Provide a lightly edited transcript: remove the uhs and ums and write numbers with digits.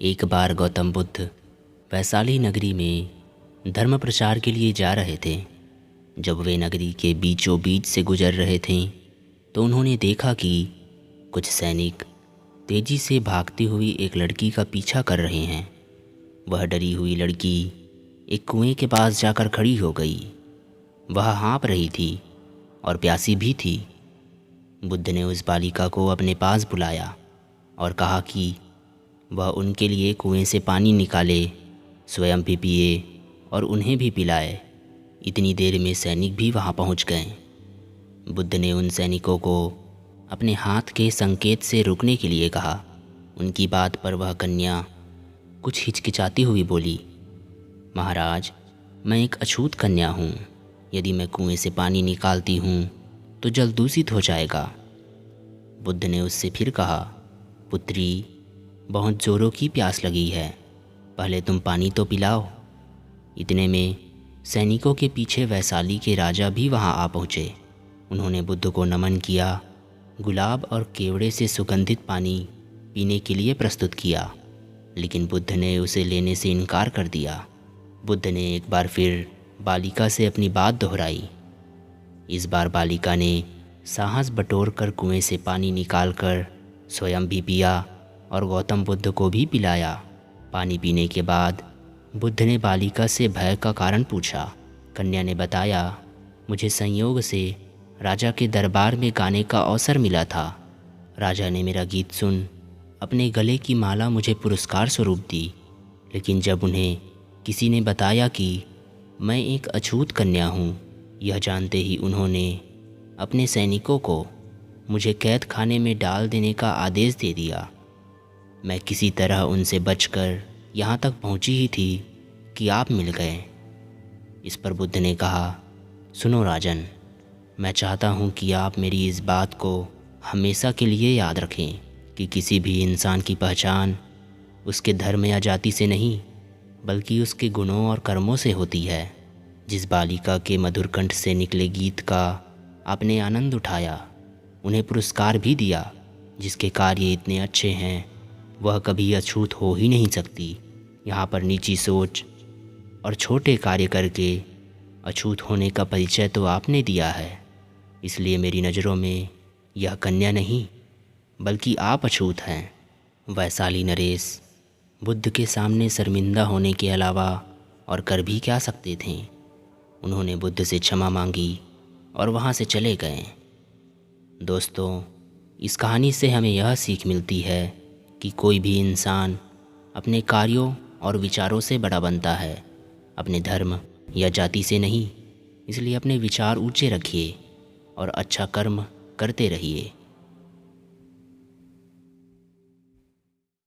एक बार गौतम बुद्ध वैशाली नगरी में धर्म प्रचार के लिए जा रहे थे। जब वे नगरी के बीचों बीच से गुजर रहे थे तो उन्होंने देखा कि कुछ सैनिक तेजी से भागती हुई एक लड़की का पीछा कर रहे हैं। वह डरी हुई लड़की एक कुएं के पास जाकर खड़ी हो गई। वह हाँफ रही थी और प्यासी भी थी। बुद्ध ने उस बालिका को अपने पास बुलाया और कहा कि वह उनके लिए कुएं से पानी निकाले, स्वयं भी पिए और उन्हें भी पिलाए। इतनी देर में सैनिक भी वहां पहुंच गए। बुद्ध ने उन सैनिकों को अपने हाथ के संकेत से रुकने के लिए कहा। उनकी बात पर वह कन्या कुछ हिचकिचाती हुई बोली, महाराज, मैं एक अछूत कन्या हूँ। यदि मैं कुएं से पानी निकालती हूँ तो जल दूषित हो जाएगा। बुद्ध ने उससे फिर कहा, पुत्री, बहुत ज़ोरों की प्यास लगी है, पहले तुम पानी तो पिलाओ। इतने में सैनिकों के पीछे वैशाली के राजा भी वहां आ पहुँचे। उन्होंने बुद्ध को नमन किया, गुलाब और केवड़े से सुगंधित पानी पीने के लिए प्रस्तुत किया, लेकिन बुद्ध ने उसे लेने से इनकार कर दिया। बुद्ध ने एक बार फिर बालिका से अपनी बात दोहराई। इस बार बालिका ने साहस बटोर कर कुएं से पानी निकालकर स्वयं भी पिया और गौतम बुद्ध को भी पिलाया। पानी पीने के बाद बुद्ध ने बालिका से भय का कारण पूछा। कन्या ने बताया, मुझे संयोग से राजा के दरबार में गाने का अवसर मिला था। राजा ने मेरा गीत सुन अपने गले की माला मुझे पुरस्कार स्वरूप दी, लेकिन जब उन्हें किसी ने बताया कि मैं एक अछूत कन्या हूँ, यह जानते ही उन्होंने अपने सैनिकों को मुझे कैद खाने में डाल देने का आदेश दे दिया। मैं किसी तरह उनसे बचकर यहाँ तक पहुँची ही थी कि आप मिल गए। इस पर बुद्ध ने कहा, सुनो राजन, मैं चाहता हूँ कि आप मेरी इस बात को हमेशा के लिए याद रखें कि किसी भी इंसान की पहचान उसके धर्म या जाति से नहीं, बल्कि उसके गुणों और कर्मों से होती है। जिस बालिका के मधुर कंठ से निकले गीत का आपने आनंद उठाया, उन्हें पुरस्कार भी दिया, जिसके कार्य इतने अच्छे हैं, वह कभी अछूत हो ही नहीं सकती। यहाँ पर नीची सोच और छोटे कार्य करके अछूत होने का परिचय तो आपने दिया है, इसलिए मेरी नज़रों में यह कन्या नहीं बल्कि आप अछूत हैं। वैशाली नरेश बुद्ध के सामने शर्मिंदा होने के अलावा और कर भी क्या सकते थे। उन्होंने बुद्ध से क्षमा मांगी और वहाँ से चले गए। दोस्तों, इस कहानी से हमें यह सीख मिलती है कि कोई भी इंसान अपने कार्यों और विचारों से बड़ा बनता है, अपने धर्म या जाति से नहीं। इसलिए अपने विचार ऊंचे रखिए और अच्छा कर्म करते रहिए।